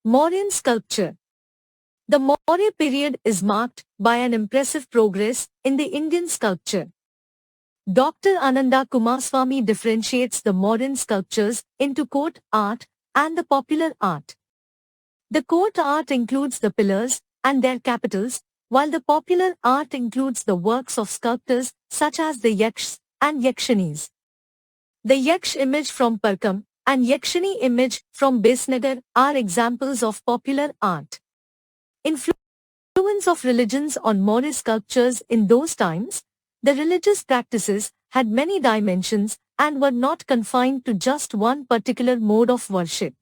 Mauryan sculpture. The Maurya period is marked by an impressive progress in the Indian sculpture. Dr. Ananda Kumarswamy differentiates the Mauryan sculptures into court art and the popular art. The court art includes the pillars and their capitals, while the popular art includes the works of sculptors such as the Yakshs and Yakshinis. The Yaksh image from Parkam and Yakshini image from Besnagar are examples of popular art. Influence of religions on Maurya sculptures in those times, the religious practices had many dimensions and were not confined to just one particular mode of worship.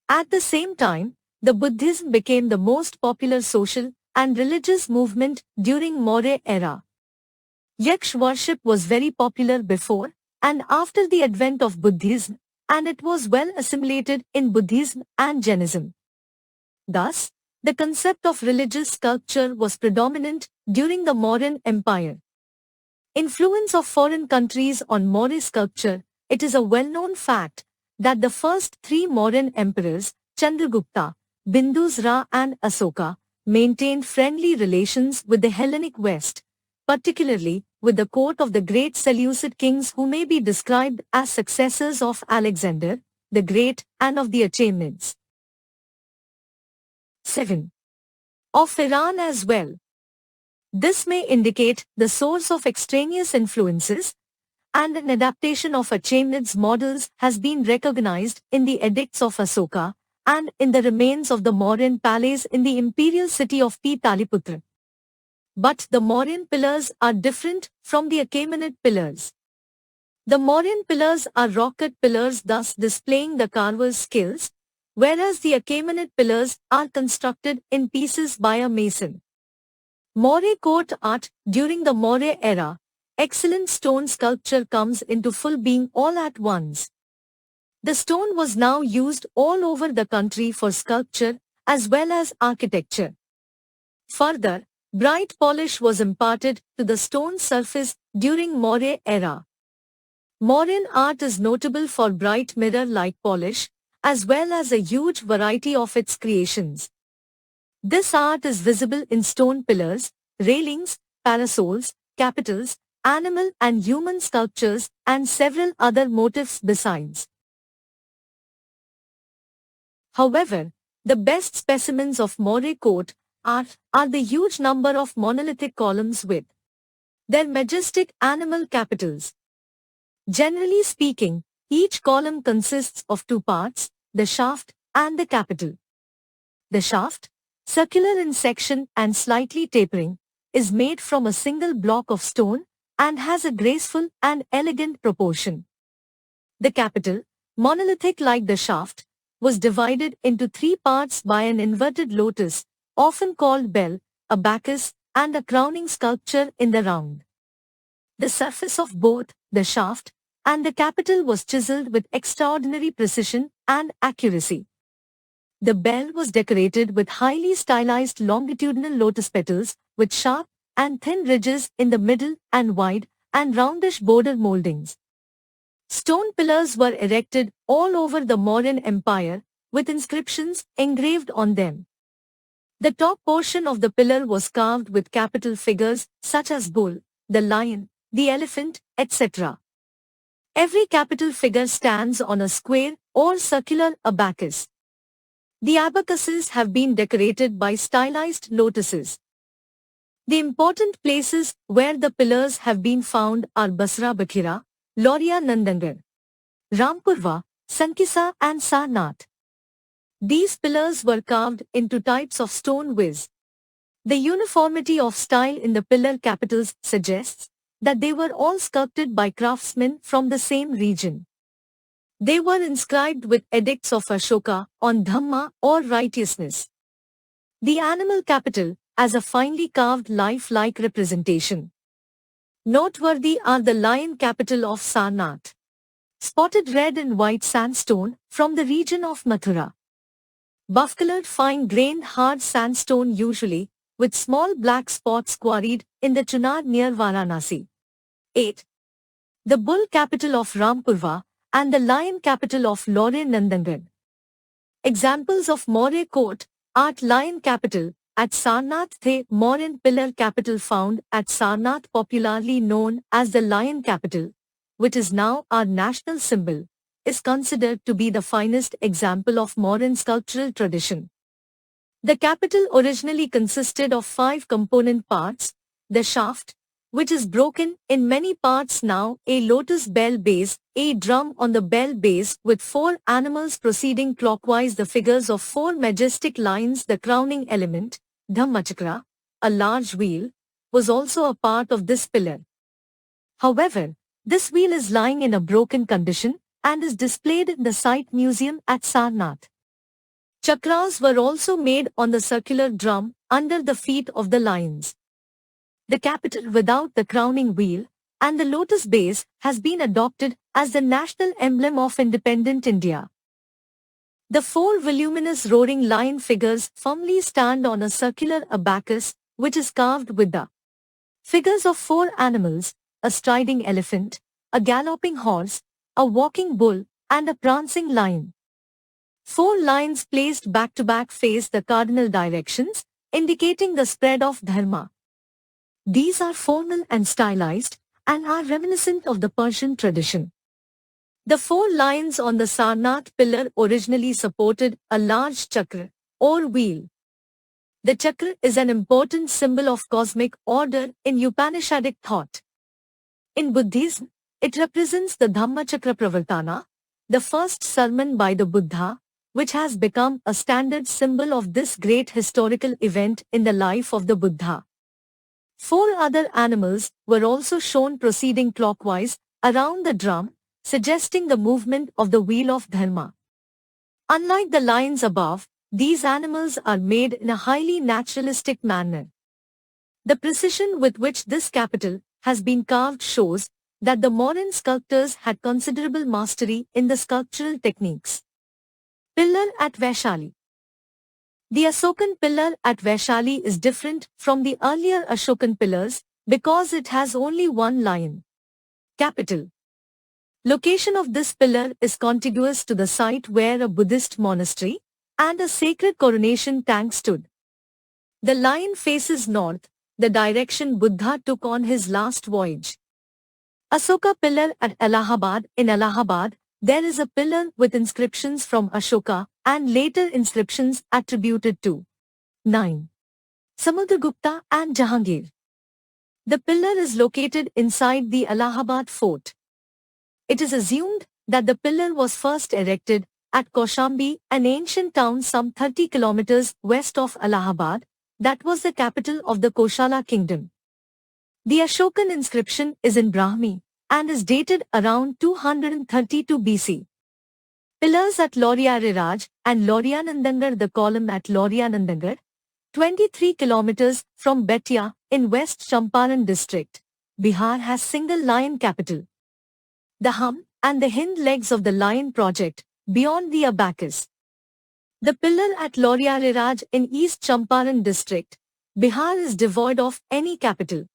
At the same time, the Buddhism became the most popular social and religious movement during Maurya era. Yaksh worship was very popular before and after the advent of Buddhism, and it was well assimilated in Buddhism and Jainism. Thus, the concept of religious sculpture was predominant during the Mauryan Empire. Influence of foreign countries on Maurya sculpture. It is a well-known fact that the first three Mauryan emperors, Chandragupta, Bindusara and Asoka, maintained friendly relations with the Hellenic West, particularly with the court of the great Seleucid kings who may be described as successors of Alexander the Great and of the Achaemenids. 7. Of Iran as well. This may indicate the source of extraneous influences, and an adaptation of Achaemenids models has been recognized in the edicts of Asoka and in the remains of the Mauryan palace in the imperial city of Pataliputra. But the Mauryan pillars are different from the Achaemenid pillars. The Mauryan pillars are rock-cut pillars, thus displaying the carver's skills, whereas the Achaemenid pillars are constructed in pieces by a mason. Maurya court art. During the Maurya era, excellent stone sculpture comes into full being all at once. The stone was now used all over the country for sculpture as well as architecture. Further, bright polish was imparted to the stone surface during Maurya era. Mauryan art is notable for bright mirror-like polish, as well as a huge variety of its creations. This art is visible in stone pillars, railings, parasols, capitals, animal and human sculptures, and several other motifs besides. However, the best specimens of Maurya court art are the huge number of monolithic columns with their majestic animal capitals. Generally speaking, each column consists of two parts, the shaft and the capital. The shaft, circular in section and slightly tapering, is made from a single block of stone and has a graceful and elegant proportion. The capital, monolithic like the shaft, was divided into three parts by an inverted lotus, often called bell, a Bacchus, and a crowning sculpture in the round. The surface of both the shaft and the capital was chiseled with extraordinary precision and accuracy. The bell was decorated with highly stylized longitudinal lotus petals with sharp and thin ridges in the middle and wide and roundish border moldings. Stone pillars were erected all over the Mauryan Empire with inscriptions engraved on them. The top portion of the pillar was carved with capital figures such as bull, the lion, the elephant, etc. Every capital figure stands on a square or circular abacus. The abacuses have been decorated by stylized lotuses. The important places where the pillars have been found are Basra Bakhira, Lauria Nandangarh, Rampurva, Sankisa and Sarnath. These pillars were carved into types of stone viz. The uniformity of style in the pillar capitals suggests that they were all sculpted by craftsmen from the same region. They were inscribed with edicts of Ashoka on Dhamma or righteousness. The animal capital as a finely carved life-like representation. Noteworthy are the lion capital of Sarnath, spotted red and white sandstone from the region of Mathura. Buff-colored fine-grained hard sandstone usually, with small black spots quarried in the Chunar near Varanasi. 8. The bull capital of Rampurva and the lion capital of Lauria Nandangarh. Examples of Maurya court art: Lion capital at Sarnath. The Mauryan pillar capital found at Sarnath, popularly known as the Lion capital, which is now our national symbol, is considered to be the finest example of Mauryan sculptural tradition. The capital originally consisted of 5 component parts: the shaft, which is broken in many parts now, a lotus bell base, a drum on the bell base with 4 animals proceeding clockwise, the figures of 4 majestic lions, the crowning element, Dhammachakra, a large wheel, was also a part of this pillar. However, this wheel is lying in a broken condition and is displayed in the site museum at Sarnath. Chakras were also made on the circular drum under the feet of the lions. The capital without the crowning wheel and the lotus base has been adopted as the national emblem of independent India. The 4 voluminous roaring lion figures firmly stand on a circular abacus, which is carved with the figures of 4 animals: a striding elephant, a galloping horse, a walking bull, and a prancing lion. 4 lions placed back-to-back face the cardinal directions, indicating the spread of dharma. These are formal and stylized, and are reminiscent of the Persian tradition. The 4 lions on the Sarnath pillar originally supported a large chakra, or wheel. The chakra is an important symbol of cosmic order in Upanishadic thought. In Buddhism, it represents the Dhammachakra Pravartana, the first sermon by the Buddha, which has become a standard symbol of this great historical event in the life of the Buddha. 4 other animals were also shown proceeding clockwise around the drum, suggesting the movement of the wheel of dharma. Unlike the lions above, these animals are made in a highly naturalistic manner. The precision with which this capital has been carved shows that the Mauryan sculptors had considerable mastery in the sculptural techniques. Pillar at Vaishali. The Ashokan pillar at Vaishali is different from the earlier Ashokan pillars because it has only 1 lion. Capital. Location of this pillar is contiguous to the site where a Buddhist monastery and a sacred coronation tank stood. The lion faces north, the direction Buddha took on his last voyage. Ashoka pillar at Allahabad. In Allahabad, there is a pillar with inscriptions from Ashoka and later inscriptions attributed to 9. Samudragupta and Jahangir. The pillar is located inside the Allahabad fort. It is assumed that the pillar was first erected at Kaushambi, an ancient town some 30 kilometers west of Allahabad, that was the capital of the Koshala kingdom. The Ashokan inscription is in Brahmi and is dated around 232 BC. Pillars at Lauriyariraj and Lauriyanandangarh. The column at Lauriyanandangarh, 23 kilometers from Betia in West Champaran district, Bihar, has single lion capital. The hum and the hind legs of the lion project beyond the abacus. The pillar at Lauriyariraj in East Champaran district, Bihar, is devoid of any capital.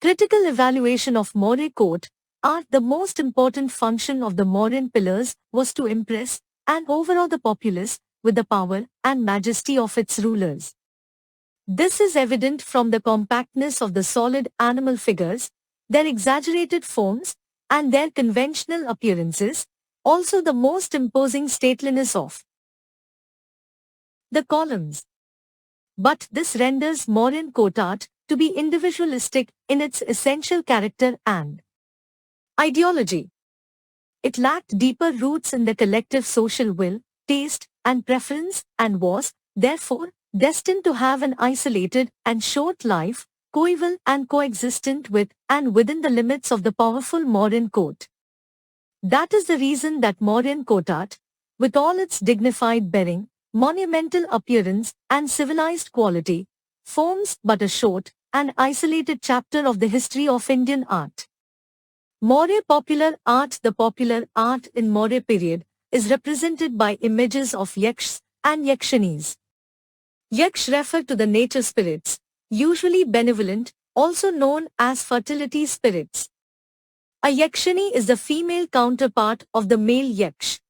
Critical evaluation of Maurya court art. The most important function of the Mauryan pillars was to impress and overawe the populace with the power and majesty of its rulers. This is evident from the compactness of the solid animal figures, their exaggerated forms, and their conventional appearances, also the most imposing stateliness of the columns. But this renders Mauryan court art to be individualistic in its essential character and ideology. It lacked deeper roots in the collective social will, taste, and preference, and was, therefore, destined to have an isolated and short life, coeval and coexistent with and within the limits of the powerful Mauryan court. That is the reason that Mauryan court art, with all its dignified bearing, monumental appearance, and civilized quality, forms but a short and isolated chapter of the history of Indian art. Maurya popular art. The popular art in Maurya period is represented by images of yakshas and yakshanis. Yaksh refer to the nature spirits, usually benevolent, also known as fertility spirits. A yakshani is the female counterpart of the male yaksh.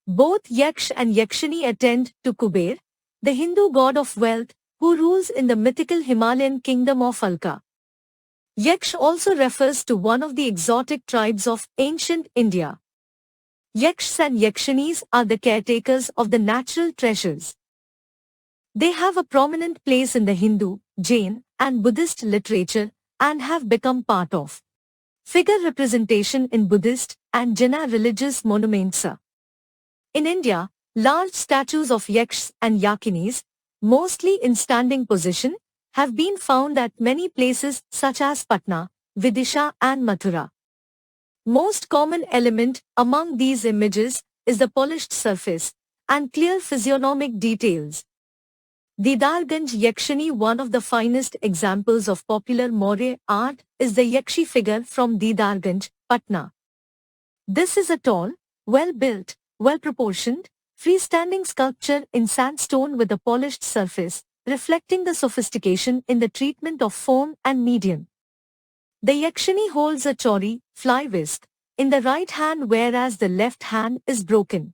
Both Yaksh and Yakshini attend to Kuber, the Hindu god of wealth, who rules in the mythical Himalayan kingdom of Alka. Yaksh also refers to one of the exotic tribes of ancient India. Yakshs and Yakshinis are the caretakers of the natural treasures. They have a prominent place in the Hindu, Jain, and Buddhist literature and have become part of figure representation in Buddhist and Jaina religious monuments. In India, large statues of Yakshs and Yakinis, mostly in standing position, have been found at many places such as Patna, Vidisha and Mathura. Most common element among these images is the polished surface and clear physiognomic details. Didarganj Yakshini, one of the finest examples of popular Maurya art, is the Yakshi figure from Didarganj, Patna. This is a tall, well-built, well-proportioned, freestanding sculpture in sandstone with a polished surface, reflecting the sophistication in the treatment of form and medium. The Yakshini holds a chauri, fly whisk, in the right hand whereas the left hand is broken.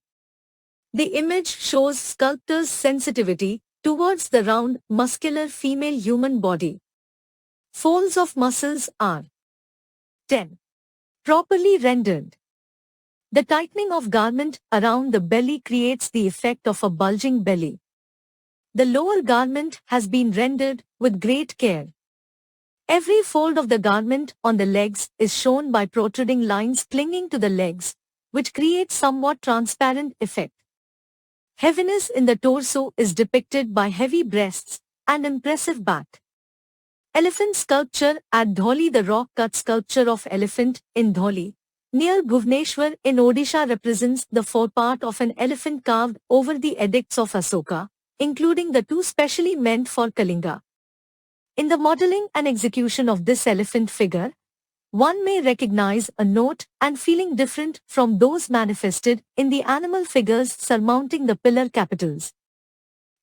The image shows sculptor's sensitivity towards the round, muscular female human body. Folds of muscles are 10. Properly rendered. The tightening of garment around the belly creates the effect of a bulging belly. The lower garment has been rendered with great care. Every fold of the garment on the legs is shown by protruding lines clinging to the legs, which create somewhat transparent effect. Heaviness in the torso is depicted by heavy breasts and impressive back. Elephant sculpture at Dholi. The rock-cut sculpture of elephant in Dholi, near Bhubaneswar in Odisha, represents the forepart of an elephant carved over the edicts of Asoka, including the two specially meant for Kalinga. In the modeling and execution of this elephant figure, one may recognize a note and feeling different from those manifested in the animal figures surmounting the pillar capitals.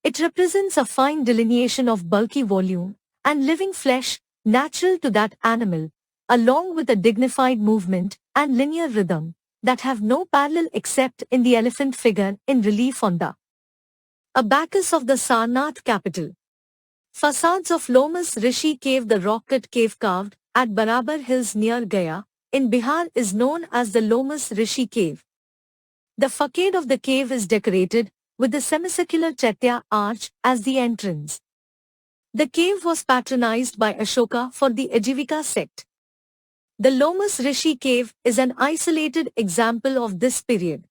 It represents a fine delineation of bulky volume and living flesh natural to that animal, along with a dignified movement and linear rhythm that have no parallel except in the elephant figure in relief on the abacus of the Sarnath capital. Facades of Lomas Rishi Cave. The rock-cut cave carved at Barabar Hills near Gaya, in Bihar, is known as the Lomas Rishi Cave. The facade of the cave is decorated with the semicircular Chaitya arch as the entrance. The cave was patronized by Ashoka for the Ajivika sect. The Lomas Rishi Cave is an isolated example of this period.